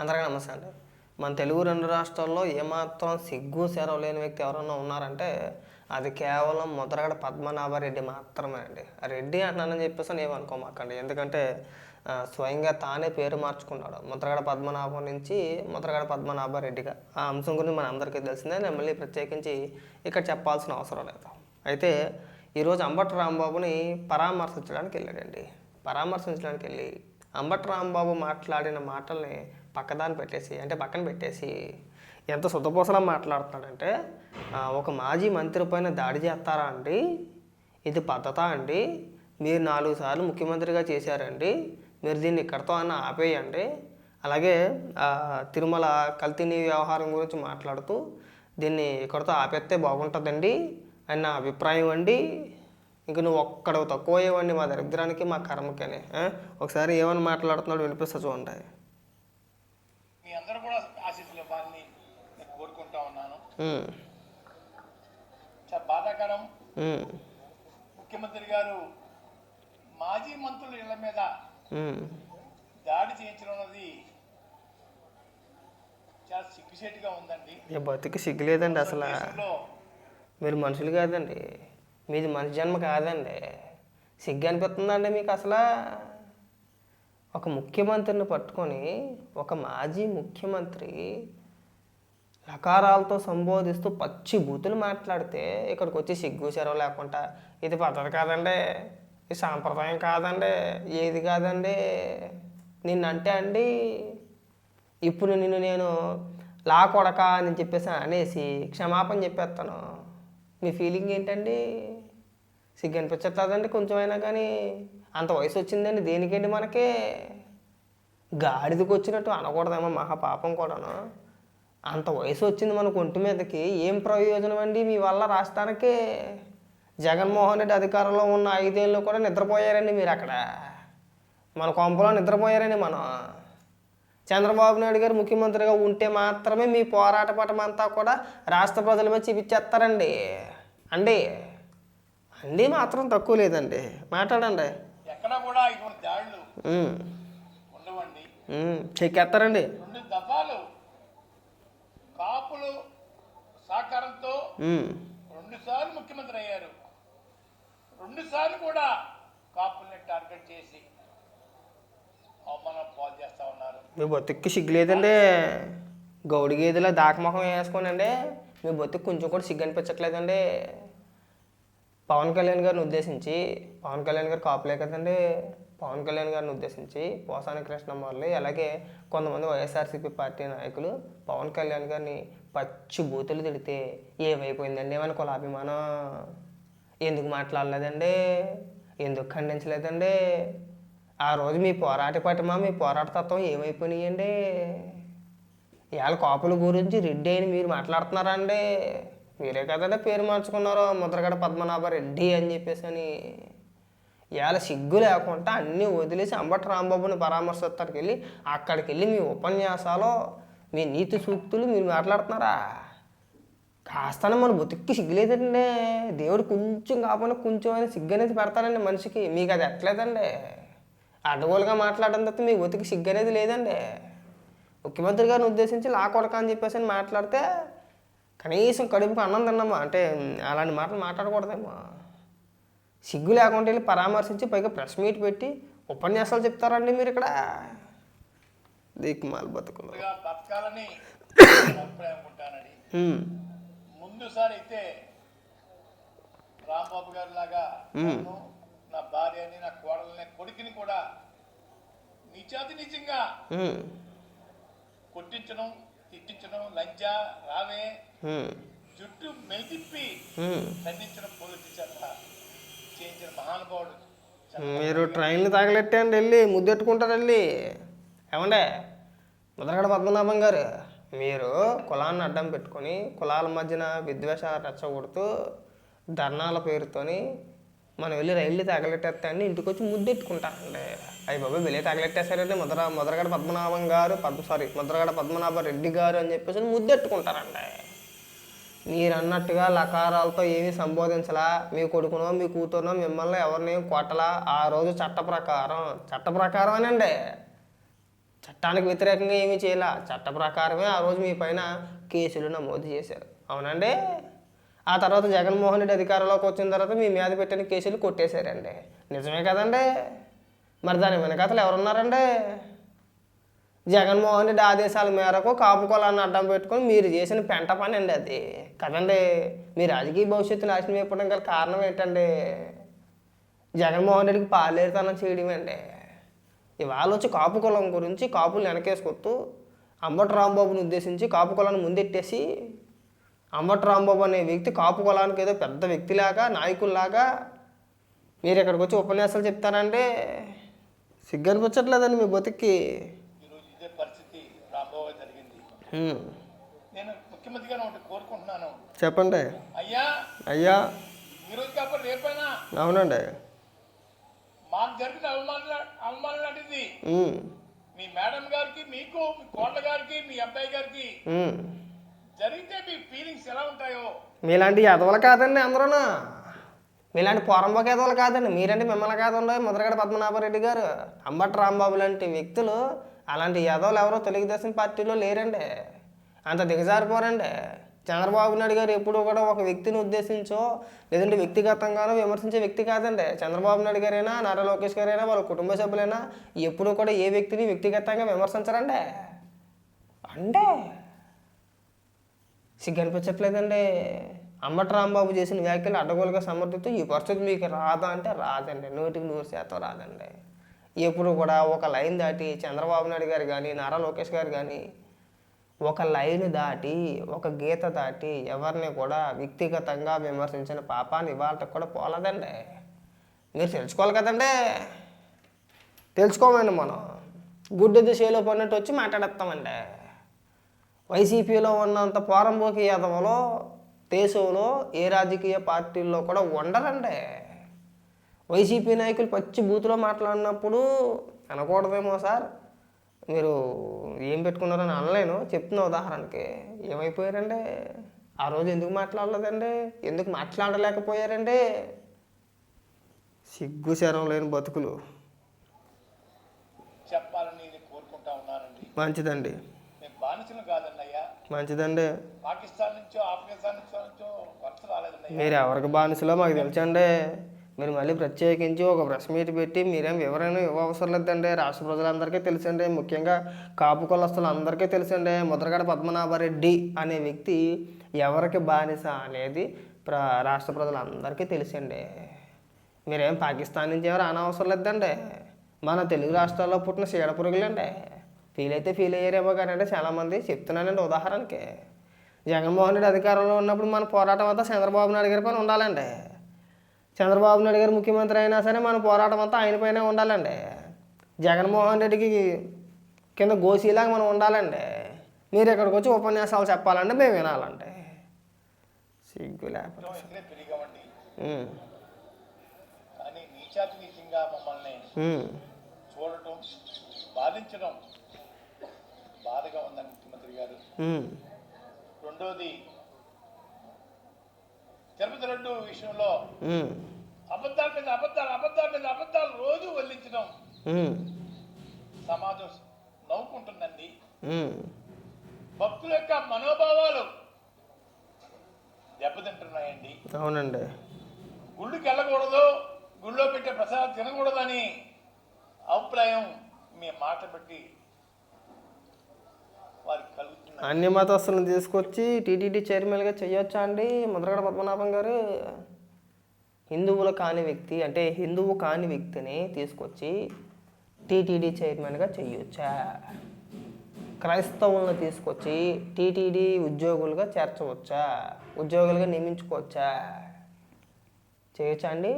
అందరికీ నమస్తే అండి. మన తెలుగు 2 రాష్ట్రాల్లో ఏమాత్రం సిగ్గు, శరం లేని వ్యక్తి ఎవరన్నా ఉన్నారంటే అది కేవలం ముద్రగడ పద్మనాభరెడ్డి మాత్రమే అండి. ఆ రెడ్డి అంటున్నానని చెప్పేసి ఏమనుకోమాకండి. ఎందుకంటే స్వయంగా తానే పేరు మార్చుకున్నాడు. ముద్రగడ పద్మనాభం నుంచి ముద్రగడ పద్మనాభరెడ్డిగా. ఆ అంశం గురించి మన అందరికీ తెలిసిందే. నేను మళ్ళీ ప్రత్యేకించి ఇక్కడ చెప్పాల్సిన అవసరం లేదు. అయితే ఈరోజు అంబటి రాంబాబుని పరామర్శించడానికి వెళ్ళాడండి. పరామర్శించడానికి వెళ్ళి అంబటి రాంబాబు మాట్లాడిన మాటల్ని పక్కన పెట్టేసి ఎంత శుద్ధపూసలా మాట్లాడుతున్నాడంటే ఒక మాజీ మంత్రి పైన దాడి చేస్తారా అండి, ఇది పద్ధతా అండి, మీరు 4 సార్లు ముఖ్యమంత్రిగా చేశారండి, మీరు దీన్ని ఇక్కడితో అన్న ఆపేయండి. అలాగే తిరుమల కల్తీ వ్యవహారం గురించి మాట్లాడుతూ దీన్ని ఇక్కడితో ఆపేస్తే బాగుంటుందండి అని నా అభిప్రాయం అండి. ఇంక నువ్వు ఒక్కడ తక్కువయ్యేవండి మా దరిద్రానికి మా కర్మకని. ఒకసారి ఏమని మాట్లాడుతున్నాడు వినిపిస్తా చూడండి. మీ అందరూ కూడా ఆశీస్సులు ఇవ్వాలని నేను కోరుకుంటా ఉన్నాను. చాలా బాధాకరం. ముఖ్యమంత్రి గారు మాజీ మంత్రుల ఇళ్ల మీద దాడి చేయించడం అన్నది చాలా సిగ్గుసేటుగా ఉందండి. బతికి సిగ్గు లేదండి అసలు. మీరు మనుషులు కాదండి, మీది మనిషి జన్మ కాదండి. సిగ్గు అనిపిస్తుందండి మీకు అసలు? ఒక ముఖ్యమంత్రిని పట్టుకొని ఒక మాజీ ముఖ్యమంత్రి లకారాలతో సంబోధిస్తూ పచ్చి బూతులు మాట్లాడితే ఇక్కడికి వచ్చి సిగ్గు చెరవ లేకుండా ఇది పద్ధతి కాదండి, ఇది సాంప్రదాయం కాదండి, ఏది కాదండి, నిన్నంటే అండి ఇప్పుడు నేను లా కొడక అని చెప్పేసి అనేసి క్షమాపణ చెప్పేస్తాను. మీ ఫీలింగ్ ఏంటండి? సిగ్గు అనిపించట్లేదండి కొంచెం అయినా కానీ? అంత వయసు వచ్చిందండి దేనికండి మనకి? గాడిదకి వచ్చినట్టు అనకూడదేమో, మహాపాపం కూడాను. అంత వయసు వచ్చింది మనకు ఒంటి మీదకి, ఏం ప్రయోజనం అండి మీ వల్ల రాష్ట్రానికి? జగన్మోహన్ రెడ్డి అధికారంలో ఉన్న 5 ఏళ్ళు కూడా నిద్రపోయారండి మీరు అక్కడ. మన కొంపలో నిద్రపోయారండి మనం. చంద్రబాబు నాయుడు గారు ముఖ్యమంత్రిగా ఉంటే మాత్రమే మీ పోరాట పటం అంతా కూడా రాష్ట్ర ప్రజల మీద చూపించేస్తారండి. అండి మాత్రం తక్కువ లేదండి, మాట్లాడండి. ఎక్కడ కూడా ఇటువంటి దాడులు ఉండవండి. చెక్కేస్తారండి. 2 దఫాలు కాపులు సహకారంతో 2 సార్లు ముఖ్యమంత్రి అయ్యారు. 2 సార్లు కూడా కాపుల్ని టార్గెట్ చేసి అవమానం పాలు చేస్తా ఉన్నారు. మీ బతుక్కి సిగ్గు లేదండి. గౌడి గేదెలా దాకమొహం వేసుకోనండి. మీ బతుకు కొంచెం కూడా సిగ్గు అనిపించట్లేదండి. పవన్ కళ్యాణ్ గారిని ఉద్దేశించి, పవన్ కళ్యాణ్ గారు కాపులే కదండి, పవన్ కళ్యాణ్ గారిని ఉద్దేశించి పోసాని కృష్ణమూర్తి అలాగే కొంతమంది వైఎస్ఆర్సీపీ పార్టీ నాయకులు పవన్ కళ్యాణ్ గారిని పచ్చి బూతులు తిడితే ఏమైపోయిందండి ఏమని కులాభిమానం? ఎందుకు మాట్లాడలేదండి? ఎందుకు ఖండించలేదండి? ఆ రోజు మీ పోరాట పటిమ, మీ పోరాట తత్వం ఏమైపోయినాయండి? ఇవాళ కాపుల గురించి రెడ్డి అని మీరు మాట్లాడుతున్నారా అండి? మీరే కదండి పేరు మార్చుకున్నారు ముద్రగడ పద్మనాభరెడ్డి అని చెప్పేసి అని. ఇవాళ సిగ్గు లేకుండా అన్నీ వదిలేసి అంబటి రాంబాబుని పరామర్శిస్తానికి వెళ్ళి అక్కడికి వెళ్ళి మీ ఉపన్యాసాలు, మీ నీతి సూక్తులు మీరు మాట్లాడుతున్నారా? కాస్తానే మన బతుక్కి సిగ్గులేదండి. దేవుడు కొంచెం కాకుండా కొంచెం అయినా సిగ్గు అనేది పెడతారండి మనిషికి. మీకు అది ఎట్లేదండి? అడ్డగోలుగా మాట్లాడడం తప్ప మీ బతుకి సిగ్గు అనేది లేదండి. ముఖ్యమంత్రి గారిని ఉద్దేశించి లా కొడక అని చెప్పేసి అని మాట్లాడితే కనీసం కడుపుకు అన్నం తిన్నామా అంటే అలాంటి మాటలు మాట్లాడకూడదేమో. సిగ్గు లేకుండా వెళ్ళి పరామర్శించి పైగా ప్రెస్ మీట్ పెట్టి ఉపన్యాసాలు చెప్తారండి మీరు ఇక్కడ. దిక్కుమాల బతుకులు బతకాలని అభిప్రాయం. ముందుసారి అయితే రాంబాబు గారి లాగా నా భార్యని, నా కోడలని, కొడుకుని కూడా నిజంగా కొట్టించడం, తిట్టించడం, లంజా రావే జుట్టు మెలితిప్పి ఖండించడం, పోలీసు చేత చేయించిన మహానుభావుడు. మీరు ట్రైన్లు తగలెట్టండి, వెళ్ళి ముద్దెట్టుకుంటారు వెళ్ళి. ఏమండే ముద్రగడ పద్మనాభం గారు, మీరు కులాన్ని అడ్డం పెట్టుకొని కులాల మధ్యన విద్వేషాలు రెచ్చగొడుతూ ధర్నాల పేరుతోని మనం వెళ్ళి రైళ్ళు తగలెట్టేస్తాండి ఇంటికి వచ్చి ముద్దెట్టుకుంటారండి. అయ్యి బాబా వెళ్ళి తగలెట్టేశారండి ముద్రగడ పద్మనాభం గారు ముద్రగడ పద్మనాభరెడ్డి గారు అని చెప్పేసి ముద్దెట్టుకుంటారండి. మీరు అన్నట్టుగా లకారాలతో ఏమీ సంబోధించలా, మీ కొడుకునో మీ కూతురునో మిమ్మల్ని ఎవరిని కొట్టలా. ఆ రోజు చట్ట ప్రకారం అనండి, చట్టానికి వ్యతిరేకంగా ఏమీ చేయాల, చట్ట ప్రకారమే ఆ రోజు మీ పైన కేసులు నమోదు చేశారు. అవునండి. ఆ తర్వాత జగన్మోహన్ రెడ్డి అధికారంలోకి వచ్చిన తర్వాత మీ మీద పెట్టిన కేసులు కొట్టేశారండి. నిజమే కదండి. మరి దాని వెనకాతలు ఎవరున్నారండి? జగన్మోహన్ రెడ్డి ఆదేశాల మేరకు కాపు కులాన్ని అడ్డం పెట్టుకొని మీరు చేసిన పెంట పని అండి అది కదండి. మీ రాజకీయ భవిష్యత్తు నాశనం అయిపోవడం గల కారణం ఏంటండి? జగన్మోహన్ రెడ్డికి పాలేరుతనం చేయడమే అండి. ఇవాళ వచ్చి కాపు కులం గురించి కాపులు వెనకేసుకొస్తూ అంబటి రాంబాబుని ఉద్దేశించి కాపు కులాన్ని ముందెట్టేసి అంబటి రాంబాబు అనే వ్యక్తి కాపు కులానికి ఏదో పెద్ద వ్యక్తిలాగా నాయకుల్లాగా మీరు ఇక్కడికి వచ్చి ఉపన్యాసాలు చెప్తారంటే సిగ్గు అనిపించట్లేదండి మీ బతికి. ఈరోజు ఇదే పరిస్థితి రాబోయే జరిగింది. నేను ముఖ్యమంత్రిగా ఒకటి కోరుకుంటున్నాను. చెప్పండి. అయ్యా అయ్యా ఈరోజు కాబట్టి రేపైనా అవునండి మాకు జరిగిన అవమానం లాంటిది మీ మేడం గారికి, మీకు, మీ కోళ్ళ గారికి, మీ అబ్బాయి గారికి జరిగితే మీ ఫీలింగ్స్ ఎలా ఉంటాయో. మీలాంటి ఎదవలు కాదండి అందరూనా, మీలాంటి పోరంబోక ఎదవలు కాదండి. మీరంటే మిమ్మల్ని కాదండి ముద్రగడ పద్మనాభరెడ్డి గారు, అంబటి రాంబాబు లాంటి వ్యక్తులు అలాంటి ఎదవలు ఎవరో తెలుగుదేశం పార్టీలో లేరండి. అంత దిగజారిపోరండి. చంద్రబాబు నాయుడు గారు ఎప్పుడూ కూడా ఒక వ్యక్తిని ఉద్దేశించో లేదంటే వ్యక్తిగతంగానో విమర్శించే వ్యక్తి కాదండి. చంద్రబాబు నాయుడు గారైనా, నారా లోకేష్ గారైనా, వాళ్ళ కుటుంబ సభ్యులైనా ఎప్పుడూ కూడా ఏ వ్యక్తిని వ్యక్తిగతంగా విమర్శించరండి. అంటే సిగ్గు అనిపించట్లేదండి. అంబటి రాంబాబు చేసిన వ్యాఖ్యలు అడ్డగోలుగా సమర్థిస్తూ ఈ పరిస్థితి మీకు రాదా అంటే రాదండి, 100% రాదండి. ఎప్పుడు కూడా ఒక లైన్ దాటి చంద్రబాబు నాయుడు గారు కానీ, నారా లోకేష్ గారు కానీ ఒక లైన్ దాటి, ఒక గీత దాటి ఎవరిని కూడా వ్యక్తిగతంగా విమర్శించిన పాపాన్ని ఇవాళకి కూడా పోలేదండి. మీరు తెలుసుకోవాలి కదండి. తెలుసుకోమండి. మనం గుడ్డెద్దు చేలో పడినట్టు వచ్చి మాట్లాడేస్తామండి. వైసీపీలో ఉన్నంత పోరంబోకి యాదవలో దేశంలో ఏ రాజకీయ పార్టీల్లో కూడా ఉండరండి. వైసీపీ నాయకులు పచ్చి బూతులో మాట్లాడినప్పుడు అనకూడదేమో సార్, మీరు ఏం పెట్టుకున్నారని అనలేను, చెప్తున్న ఉదాహరణకి. ఏమైపోయారండి ఆ రోజు? ఎందుకు మాట్లాడలేదండి? ఎందుకు మాట్లాడలేకపోయారండి? సిగ్గు శరం లేని బతుకులు. చెప్పాలని కోరుకుంటా ఉన్నానండి. మంచిదండి. బానిసలు కాదండి అయ్యా. మంచిదండి. పాకిస్తాన్ నుంచో ఆఫ్ఘనిస్తాన్ నుంచో వలస రాలేదండి. మీరు ఎవరికి బానిసలో మాకు తెలుసండి. మీరు మళ్ళీ ప్రత్యేకించి ఒక ప్రెస్ మీట్ పెట్టి మీరేం వివరణ ఇవ్వవసరం లేదండి. రాష్ట్ర ప్రజలందరికీ తెలుసండి, ముఖ్యంగా కాపు కులస్తులు అందరికీ తెలుసండి. ముద్రగడ పద్మనాభరెడ్డి అనే వ్యక్తి ఎవరికి బానిస అనేది రాష్ట్ర ప్రజలందరికీ తెలుసండి. మీరేం పాకిస్తాన్ నుంచి ఎవరు అనవసరం లేదండి. మన తెలుగు రాష్ట్రాల్లో పుట్టిన చీడ పురుగులండి. ఫీల్ అయితే ఫీల్ అయ్యారేమో కానీ అంటే చాలామంది చెప్తున్నానండి. ఉదాహరణకి జగన్మోహన్ రెడ్డి అధికారంలో ఉన్నప్పుడు మన పోరాటం అంతా చంద్రబాబు నాయుడు గారి పైన ఉండాలండి. చంద్రబాబు నాయుడు గారు ముఖ్యమంత్రి అయినా సరే మన పోరాటం అంతా ఆయన పైనే ఉండాలండి. జగన్మోహన్ రెడ్డికి కింద గోసీలాగా మనం ఉండాలండి. మీరు ఇక్కడికి వచ్చి ఉపన్యాసాలు చెప్పాలంటే మేము వినాలండి. సిగ్గు లేకపోతే పెరిగామండి, కానీ నీచాతినీతంగా మమ్మల్ని చూడటం, బాధించడం బాధగా ఉందండి ముఖ్యమంత్రి గారు. రెండోది తిరుపతి లడ్డు విషయంలో అబద్ధాల మీద అబద్ధాలు రోజు వల్లించడం సమాజం నవ్వుకుంటుందండి. భక్తుల యొక్క మనోభావాలు దెబ్బతింటున్నాయండి. అవునండి. గుళ్ళకి వెళ్ళకూడదు, గుళ్ళో పెట్టే ప్రసాదం తినకూడదని అభిప్రాయం మీ మాట బట్టి వారికి కలుగుతుంది. అన్ని మతస్థులను తీసుకొచ్చి టీటీడీ చైర్మన్గా చేయొచ్చా అండి ముద్రగడ పద్మనాభం గారు? హిందువులు కాని వ్యక్తి అంటే హిందువు కాని వ్యక్తిని తీసుకొచ్చి టీటీడీ చైర్మన్గా చేయొచ్చా? క్రైస్తవులను తీసుకొచ్చి టీటీడీ ఉద్యోగులుగా చేర్చవచ్చా? ఉద్యోగులుగా నియమించుకోవచ్చా? చేయొచ్చా అండి?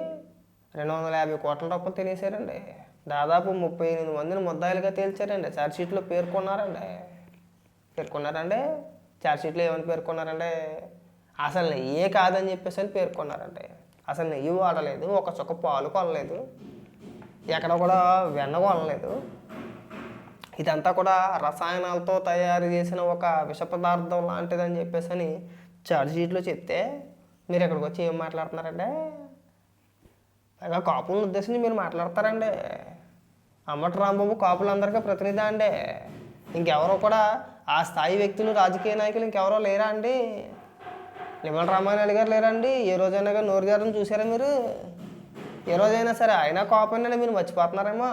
250 కోట్ల రూపాయలు తినేసారండి. దాదాపు 38 మందిని ముద్దాయిలుగా తేల్చారండి. ఛార్జ్షీట్లో పేర్కొన్నారండి. ఛార్జ్షీట్లో ఏమని పేర్కొన్నారంటే అసలు నెయ్యే కాదని చెప్పేసి అని పేర్కొన్నారండి. అసలు నెయ్యి వాడలేదు, ఒక చుక్క పాలు కొనలేదు, ఎక్కడ కూడా వెన్న కొనలేదు. ఇదంతా కూడా రసాయనాలతో తయారు చేసిన ఒక విష పదార్థం లాంటిదని చెప్పేసి అని ఛార్జ్షీట్లో చెప్తే మీరు ఇక్కడికి వచ్చి ఏం మాట్లాడుతున్నారండి? పైగా కాపులను ఉద్దేశించి మీరు మాట్లాడతారండి. అంబటి రాంబాబు కాపులందరికీ ప్రతినిధి అండి. ఇంకెవరో కూడా ఆ స్థాయి వ్యక్తులు రాజకీయ నాయకులు ఇంకెవరో లేరా అండి? నిమ్మల రామానాయుడు గారు లేరండి? ఏ రోజైనా కానీ నోరు గారిని చూసారా మీరు? ఏ రోజైనా సరే ఆయన కాపునండి, మీరు మర్చిపోతున్నారేమో.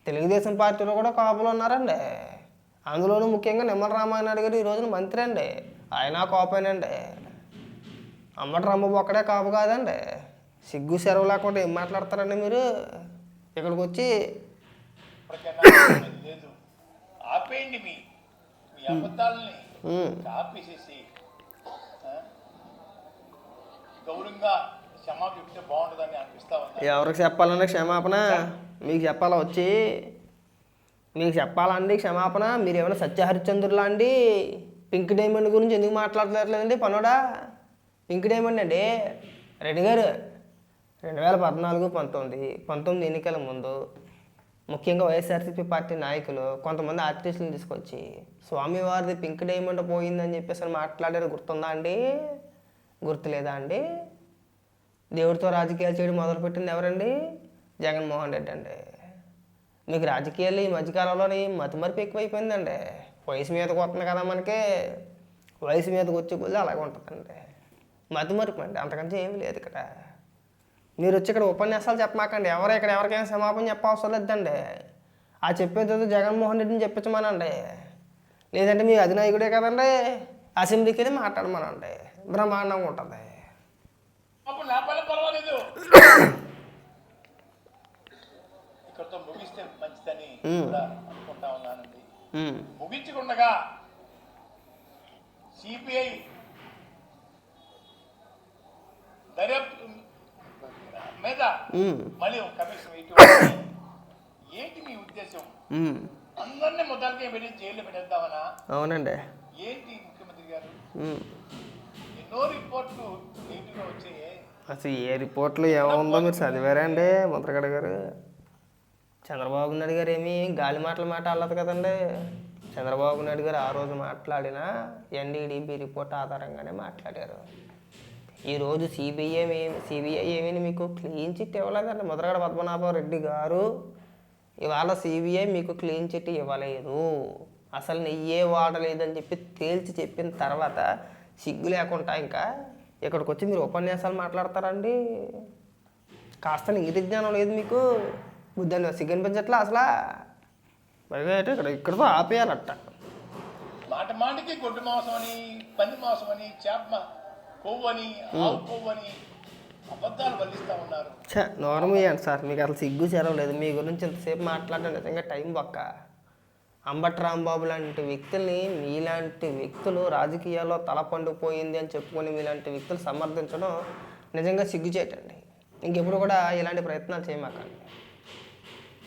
తెలుగుదేశం పార్టీలో కూడా కాపులు ఉన్నారండి. అందులోనూ ముఖ్యంగా నిమ్మల రామానాయుడు గారు ఈ రోజున మంత్రి అండి, ఆయన కాపేనండి. అంబటి రాంబాబు ఒక్కడే కాపు కాదండి. సిగ్గు సెరవు లేకుండా ఏం మాట్లాడతారండి మీరు ఇక్కడికి వచ్చి? లేదు, ఆపేయండి మీ అబద్ధాలని ఆపేసేసి గౌరవంగా క్షమాపణ చెప్తే బాగుంటుందని అనిపిస్తా ఉంది. ఎవరికి చెప్పాలండి క్షమాపణ? మీకు చెప్పాలా వచ్చి? మీకు చెప్పాలండి క్షమాపణ? మీరు ఏమైనా సత్యహరిశ్చంద్రులా అండి? పింక్ డైమండ్ గురించి ఎందుకు మాట్లాడలేదండి పనోడా? పింక్ డైమండ్ అండి రెడ్డి గారు 2014-19 ఎన్నికల ముందు ముఖ్యంగా వైఎస్ఆర్సీపీ పార్టీ నాయకులు కొంతమంది ఆర్టిస్టులను తీసుకొచ్చి స్వామివారిది పింక్ డైమండ్ పోయిందని చెప్పేసి మాట్లాడారు. గుర్తుందా అండి? గుర్తులేదా అండి? దేవుడితో రాజకీయాలు చేయడం మొదలుపెట్టింది ఎవరండి? జగన్మోహన్ రెడ్డి అండి. మీకు రాజకీయాలు ఈ మధ్యకాలంలోని మతిమరుపు ఎక్కువైపోయిందండి. వయసు మీదకి వస్తుంది కదా మనకి, వయసు మీదకి వచ్చే కొద్ది అలాగే ఉంటుందండి. మతిమరుపు అండి, అంతకంటే ఏమీ లేదు ఇక్కడ. మీరు వచ్చి ఇక్కడ ఉపన్యాసాలు చెప్పమాకండి. ఇక్కడ ఎవరికైనా క్షమాపణ చెప్పవసరం లేదండి. ఆ చెప్పేది జగన్మోహన్ రెడ్డిని చెప్పించమనండి, లేదంటే మీ అధినాయకుడే కదండి అసెంబ్లీకి వెళ్ళి మాట్లాడమనండి, బ్రహ్మాండంగా ఉంటుంది. పర్వాలేదు, ఇక్కడతో ముగిస్తే మంచిదని అనుకుంటా ఉన్నానండి. ముగించకుండా సిబిఐ దర్యాప్తు మీద మళ్ళీ ఒక కమిషన్ ఏంటి మీ ఉద్దేశం? అందరినీ మొదలకి వెళ్ళి జైల్లో పెట్టేద్దామనా? అవునండి. ఏంటి ముఖ్యమంత్రి గారు, ఎన్నో రిపోర్ట్లు నీట్గా వచ్చాయి. అసలు ఏ రిపోర్ట్లు ఏముందో మీరు చదివారా అండి ముద్రగడ గారు? చంద్రబాబు నాయుడు గారు ఏమీ గాలి మాట అల్లదు కదండి. చంద్రబాబు నాయుడు గారు ఆ రోజు మాట్లాడిన ఎన్డీడీబీ రిపోర్ట్ ఆధారంగానే మాట్లాడారు. ఈరోజు సిబిఐ ఏమీ మీకు క్లీన్ చిట్ ఇవ్వలేదండి. ముద్రగడ పద్మనాభం రెడ్డి గారు ఇవాళ సిబిఐ మీకు క్లీన్ చిట్ ఇవ్వలేదు, అసలు నెయ్యే వాడలేదని చెప్పి తేల్చి చెప్పిన తర్వాత సిగ్గు లేకుండా ఇంకా ఇక్కడికి వచ్చి మీరు ఉపన్యాసాలు మాట్లాడతారండి? కాస్త నీతి జ్ఞానం లేదు మీకు? బుద్ధాన్ని సిగ్గు అనిపించట్లా అసలు? పైగా అయితే ఇక్కడతో ఆపేయాలట. మాట మాటికి గొడ్డు మాంసం అని, పంది మాంసం అని, చేప కొవ్వని, ఆవు కొవ్వని అబద్ధాలు వల్లిస్తూ ఉన్నారు. నోరమయ్యండి సార్, మీకు అసలు సిగ్గు సెలవు. మీ గురించి ఇంతసేపు మాట్లాడడం నిజంగా టైం పక్క. అంబటి రాంబాబు లాంటి వ్యక్తుల్ని మీలాంటి వ్యక్తులు రాజకీయాల్లో తల పండుపోయింది అని చెప్పుకొని మీలాంటి వ్యక్తులు సమర్థించడం నిజంగా సిగ్గుచేటండి. ఇంకెప్పుడు కూడా ఇలాంటి ప్రయత్నాలు చేయమాకండి.